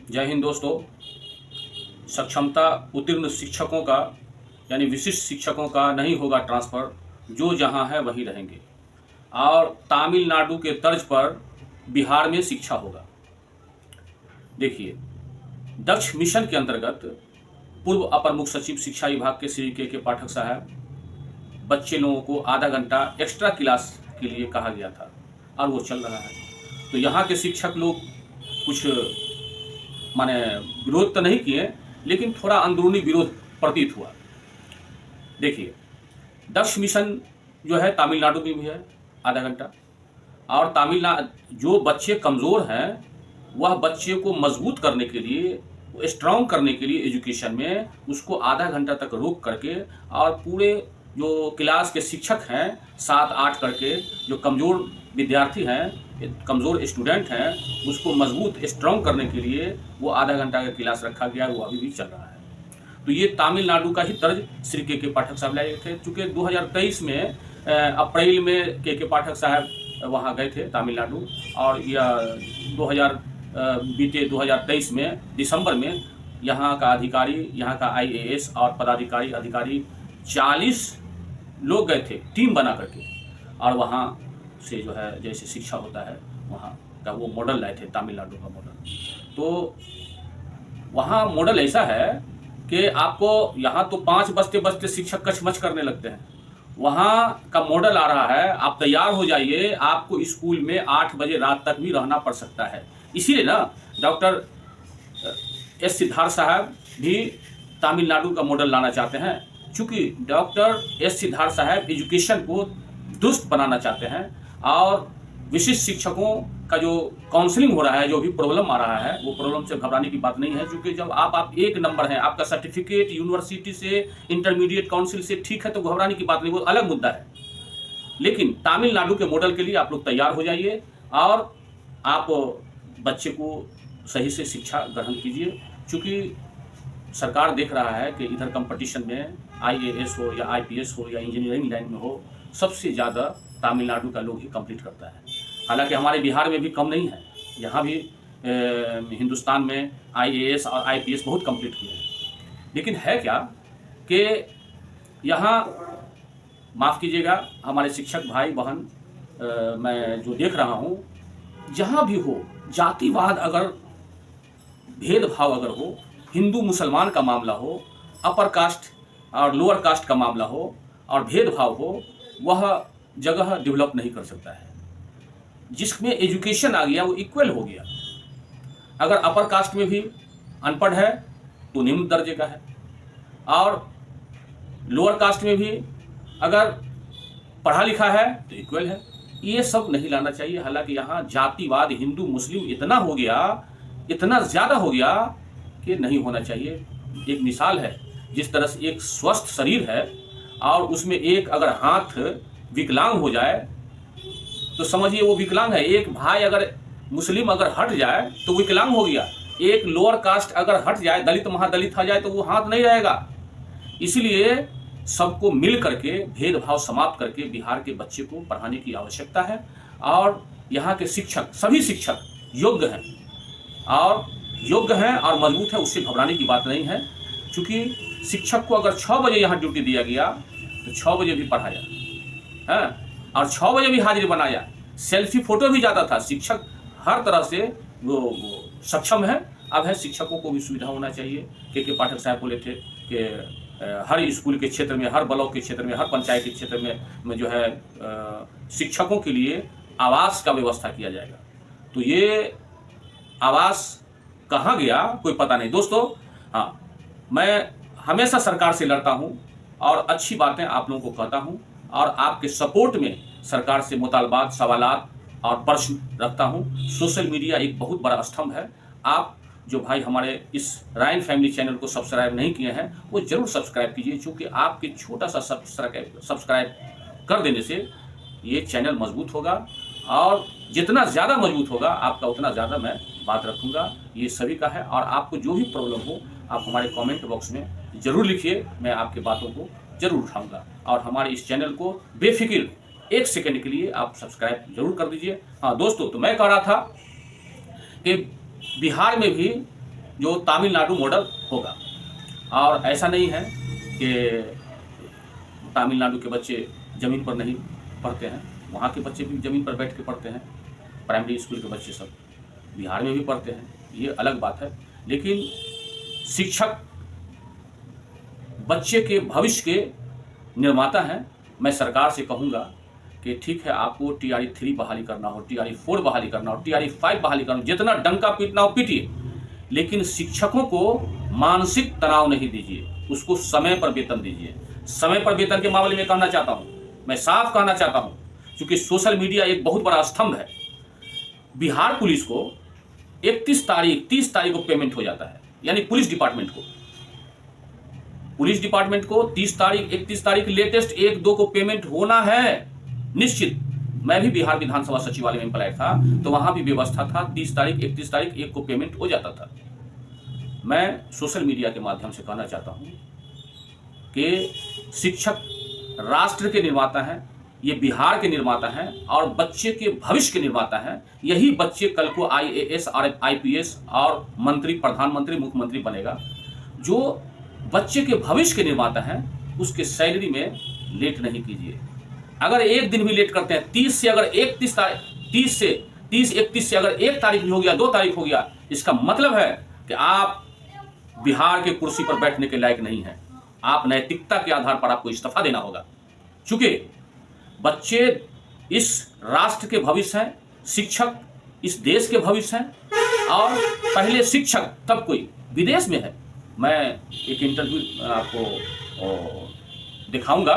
जय हिंद दोस्तों। सक्षमता उत्तीर्ण शिक्षकों का यानी विशिष्ट शिक्षकों का नहीं होगा ट्रांसफ़र, जो जहां है वहीं रहेंगे। और तमिलनाडु के तर्ज पर बिहार में शिक्षा होगा। देखिए, दक्ष मिशन के अंतर्गत पूर्व अपर मुख्य सचिव शिक्षा विभाग के श्री के पाठक साहब बच्चे लोगों को आधा घंटा एक्स्ट्रा क्लास के लिए कहा गया था और वो चल रहा है। तो यहाँ के शिक्षक लोग कुछ माने विरोध तो नहीं किए, लेकिन थोड़ा अंदरूनी विरोध प्रतीत हुआ। देखिए, दक्ष मिशन जो है तमिलनाडु में भी है आधा घंटा, और तमिलनाडु जो बच्चे कमज़ोर हैं वह बच्चे को मजबूत करने के लिए, स्ट्रांग करने के लिए एजुकेशन में उसको आधा घंटा तक रोक करके, और पूरे जो क्लास के शिक्षक हैं 7-8 करके, जो कमज़ोर विद्यार्थी हैं, कमज़ोर स्टूडेंट हैं, उसको मजबूत स्ट्रांग करने के लिए वो आधा घंटा का क्लास रखा गया, वो अभी भी चल रहा है। तो ये तमिलनाडु का ही तर्ज श्री के पाठक साहब लाए थे। चूँकि 2023 में अप्रैल में के पाठक साहब वहाँ गए थे तमिलनाडु, और यह 2023 में दिसंबर में यहाँ का अधिकारी, यहाँ का IAS और पदाधिकारी अधिकारी 40 लोग गए थे टीम बना करके, और वहाँ से जो है जैसे शिक्षा होता है वहाँ का वो मॉडल लाए थे, तमिलनाडु का मॉडल। तो वहाँ मॉडल ऐसा है कि आपको यहाँ तो 5 बजते बजते शिक्षक कचमच करने लगते हैं, वहाँ का मॉडल आ रहा है आप तैयार हो जाइए, आपको स्कूल में 8 बजे रात तक भी रहना पड़ सकता है। इसीलिए ना डॉक्टर S सिद्धार्थ साहब भी तमिलनाडु का मॉडल लाना चाहते हैं, क्योंकि डॉक्टर S सिद्धार्थ साहब एजुकेशन को दुरुस्त बनाना चाहते हैं, और विशिष्ट शिक्षकों का जो काउंसलिंग हो रहा है, जो भी प्रॉब्लम आ रहा है, वो प्रॉब्लम से घबराने की बात नहीं है। क्योंकि जब आप एक नंबर हैं, आपका सर्टिफिकेट यूनिवर्सिटी से, इंटरमीडिएट काउंसिल से ठीक है, तो घबराने की बात नहीं, वो अलग मुद्दा है। लेकिन तमिलनाडु के मॉडल के लिए आप लोग तैयार हो जाइए, और आप बच्चे को सही से शिक्षा ग्रहण कीजिए। चूँकि सरकार देख रहा है कि इधर कंपटीशन में IAS हो या IPS हो या इंजीनियरिंग लाइन में हो, सबसे ज़्यादा तमिलनाडु का लोग ही कंप्लीट करता है। हालांकि हमारे बिहार में भी कम नहीं है, यहाँ भी हिंदुस्तान में IAS और IPS बहुत कंप्लीट किए हैं। लेकिन है क्या कि यहाँ, माफ़ कीजिएगा हमारे शिक्षक भाई बहन, मैं जो देख रहा हूँ, जहाँ भी हो जातिवाद, अगर भेदभाव अगर हो, हिंदू मुसलमान का मामला हो, अपर कास्ट और लोअर कास्ट का मामला हो, और भेदभाव हो, वह जगह डेवलप नहीं कर सकता है। जिसमें एजुकेशन आ गया वो इक्वल हो गया। अगर अपर कास्ट में भी अनपढ़ है तो निम्न दर्जे का है, और लोअर कास्ट में भी अगर पढ़ा लिखा है तो इक्वल है। ये सब नहीं लाना चाहिए। हालांकि यहाँ जातिवाद हिंदू मुस्लिम इतना हो गया, इतना ज़्यादा हो गया कि नहीं होना चाहिए। एक मिसाल है, जिस तरह से एक स्वस्थ शरीर है और उसमें एक अगर हाथ विकलांग हो जाए तो समझिए वो विकलांग है। एक भाई अगर मुस्लिम अगर हट जाए तो विकलांग हो गया। एक लोअर कास्ट अगर हट जाए, दलित महादलित आ जाए, तो वो हाथ नहीं रहेगा। इसलिए सबको मिल करके भेदभाव समाप्त करके बिहार के बच्चे को पढ़ाने की आवश्यकता है। और यहाँ के शिक्षक, सभी शिक्षक योग्य हैं और मजबूत है, उससे घबराने की बात नहीं है। क्योंकि शिक्षक को अगर 6 बजे यहाँ ड्यूटी दिया गया तो 6 बजे भी पढ़ाया है, और 6 बजे भी हाजिरी बनाया, सेल्फी फोटो भी जाता था। शिक्षक हर तरह से वो सक्षम है। अब है शिक्षकों को भी सुविधा होना चाहिए। के पाठक साहब बोले थे कि हर स्कूल के क्षेत्र में, हर ब्लॉक के क्षेत्र में, हर पंचायत के क्षेत्र में जो है शिक्षकों के लिए आवास का व्यवस्था किया जाएगा। तो ये आवास कहाँ गया कोई पता नहीं। दोस्तों, हाँ, मैं हमेशा सरकार से लड़ता हूँ और अच्छी बातें आप लोगों को कहता हूँ, और आपके सपोर्ट में सरकार से मुतालबात, सवालात और प्रश्न रखता हूँ। सोशल मीडिया एक बहुत बड़ा स्तंभ है। आप जो भाई हमारे इस रायन फैमिली चैनल को सब्सक्राइब नहीं किए हैं, वो जरूर सब्सक्राइब कीजिए, क्योंकि आपके छोटा सा सब्सक्राइब कर देने से ये चैनल मजबूत होगा, और जितना ज़्यादा मजबूत होगा आपका, उतना ज़्यादा मैं बात रखूँगा। ये सभी का है। और आपको जो भी प्रॉब्लम हो, आप हमारे कमेंट बॉक्स में ज़रूर लिखिए, मैं आपके बातों को जरूर उठाऊँगा। और हमारे इस चैनल को बेफिक्र 1 सेकंड के लिए आप सब्सक्राइब जरूर कर दीजिए। हाँ दोस्तों, तो मैं कह रहा था कि बिहार में भी जो तमिलनाडु मॉडल होगा। और ऐसा नहीं है कि तमिलनाडु के बच्चे ज़मीन पर नहीं पढ़ते हैं, वहाँ के बच्चे भी ज़मीन पर बैठ के पढ़ते हैं। प्राइमरी स्कूल के बच्चे सब बिहार में भी पढ़ते हैं, ये अलग बात है। लेकिन शिक्षक बच्चे के भविष्य के निर्माता हैं। मैं सरकार से कहूँगा कि ठीक है, आपको TRE 3 बहाली करना हो, TRE 4 बहाली करना हो, TRE 5 बहाली करना हो, जितना डंका पीटना हो पीटिए, लेकिन शिक्षकों को मानसिक तनाव नहीं दीजिए, उसको समय पर वेतन दीजिए। समय पर वेतन के मामले में कहना चाहता हूँ, मैं साफ कहना चाहता हूँ, क्योंकि सोशल मीडिया एक बहुत बड़ा स्तंभ है। बिहार पुलिस को 30 तारीख को पेमेंट हो जाता है, यानी पुलिस डिपार्टमेंट को 30 तारीख 31 तारीख लेटेस्ट 1-2 को पेमेंट होना है निश्चित। मैं भी बिहार विधानसभा सचिवालय में एम्प्लॉय था, तो वहां भी व्यवस्था था 30 तारीख 31 तारीख 1 को पेमेंट हो जाता था। मैं सोशल मीडिया के माध्यम से कहना चाहता हूं कि शिक्षक राष्ट्र के निर्माता हैं, ये बिहार के निर्माता हैं और बच्चे के भविष्य के निर्माता हैं। यही बच्चे कल को IAS और IPS और मंत्री, प्रधानमंत्री, मुख्यमंत्री बनेगा। जो बच्चे के भविष्य के निर्माता हैं, उसके सैलरी में लेट नहीं कीजिए। अगर एक दिन भी लेट करते हैं, 30 से अगर 31 से अगर 1 तारीख भी हो गया, 2 तारीख हो गया, इसका मतलब है कि आप बिहार के कुर्सी पर बैठने के लायक नहीं हैं। आप नैतिकता के आधार पर आपको इस्तीफा देना होगा, चूंकि बच्चे इस राष्ट्र के भविष्य हैं, शिक्षक इस देश के भविष्य हैं, और पहले शिक्षक तब कोई। विदेश में है, मैं एक इंटरव्यू आपको दिखाऊंगा,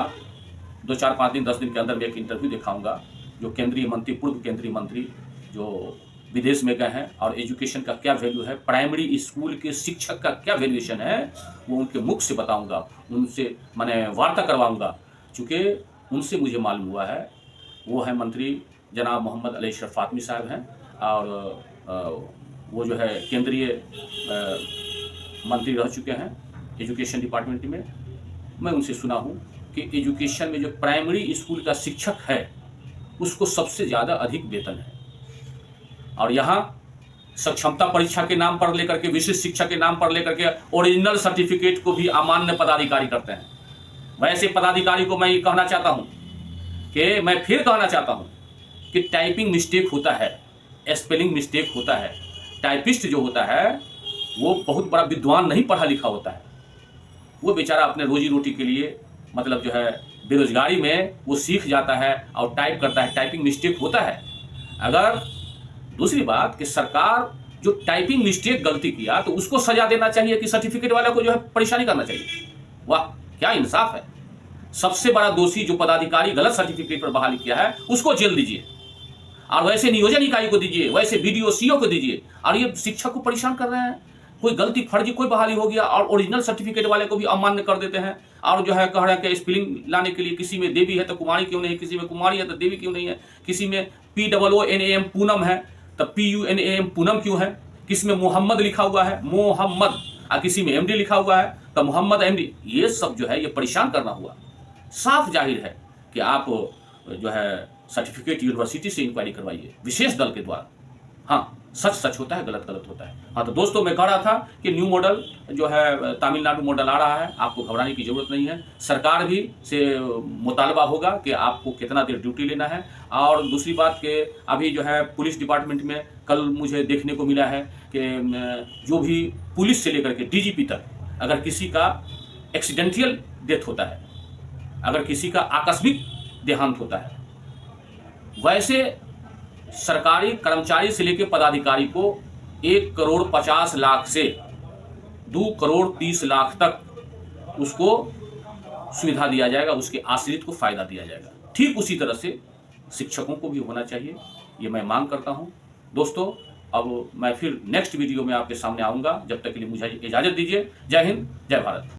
2, 4, 5 दिन 10 दिन के अंदर में एक इंटरव्यू दिखाऊंगा, जो केंद्रीय मंत्री, पूर्व केंद्रीय मंत्री जो विदेश में गए हैं, और एजुकेशन का क्या वैल्यू है, प्राइमरी स्कूल के शिक्षक का क्या वैल्यूएशन है, वो उनके मुख से बताऊंगा, उनसे मैंने वार्ता करवाऊंगा। चूँकि उनसे मुझे मालूम हुआ है, वो है मंत्री जनाब मोहम्मद अली अशरफ फातमी साहब हैं, और वो जो है केंद्रीय मंत्री रह चुके हैं एजुकेशन डिपार्टमेंट में। मैं उनसे सुना हूँ कि एजुकेशन में जो प्राइमरी स्कूल का शिक्षक है, उसको सबसे ज़्यादा अधिक वेतन है। और यहाँ सक्षमता परीक्षा के नाम पर लेकर के, विशिष्ट शिक्षा के नाम पर लेकर के ओरिजिनल सर्टिफिकेट को भी अमान्य पदाधिकारी करते हैं। वैसे पदाधिकारी को मैं ये कहना चाहता हूँ कि मैं फिर कहना चाहता हूँ कि टाइपिंग मिस्टेक होता है, स्पेलिंग मिस्टेक होता है। टाइपिस्ट जो होता है वो बहुत बड़ा विद्वान नहीं पढ़ा लिखा होता है, वो बेचारा अपने रोजी रोटी के लिए मतलब जो है बेरोजगारी में वो सीख जाता है और टाइप करता है, टाइपिंग मिस्टेक होता है। अगर दूसरी बात कि सरकार जो टाइपिंग मिस्टेक गलती किया तो उसको सजा देना चाहिए कि सर्टिफिकेट वाले को जो है परेशानी करना चाहिए। वाह, क्या इंसाफ है। सबसे बड़ा दोषी जो पदाधिकारी गलत सर्टिफिकेट पर बहाली किया है उसको जेल दीजिए, और वैसे नियोजन इकाई को दीजिए, वैसे BDO CO को दीजिए। और ये शिक्षक को परेशान कर रहे हैं, कोई गलती फर्जी कोई बहाली हो गया और ओरिजिनल सर्टिफिकेट वाले को भी अमान्य कर देते हैं, और जो है कह रहे हैं कि स्पेलिंग लाने के लिए किसी में देवी है तो कुमारी क्यों नहीं, किसी में कुमारी है तो देवी क्यों नहीं है, किसी में POONAM पूनम है तो PUNAM पूनम क्यों है, किसी में मोहम्मद लिखा हुआ है मोहम्मद, और किसी में MD लिखा हुआ है तो मोहम्मद MD। ये सब जो है ये परेशान करना हुआ। साफ जाहिर है कि आप जो है सर्टिफिकेट यूनिवर्सिटी से इंक्वायरी करवाइए, विशेष दल के द्वारा। हाँ, सच सच होता है, गलत गलत होता है। हाँ, तो दोस्तों मैं कह रहा था कि न्यू मॉडल जो है तमिलनाडु मॉडल आ रहा है, आपको घबराने की ज़रूरत नहीं है। सरकार भी से मुतालबा होगा कि आपको कितना देर ड्यूटी लेना है। और दूसरी बात कि अभी जो है पुलिस डिपार्टमेंट में कल मुझे देखने को मिला है कि जो भी पुलिस से लेकर के DGP तक, अगर किसी का एक्सीडेंटियल डेथ होता है, अगर किसी का आकस्मिक देहांत होता है, वैसे सरकारी कर्मचारी से लेकर पदाधिकारी को 1,50,00,000 से 2,30,00,000 तक उसको सुविधा दिया जाएगा, उसके आश्रित को फायदा दिया जाएगा। ठीक उसी तरह से शिक्षकों को भी होना चाहिए, ये मैं मांग करता हूं। दोस्तों, अब मैं फिर नेक्स्ट वीडियो में आपके सामने आऊंगा, जब तक के लिए मुझे इजाज़त दीजिए। जय हिंद, जय भारत।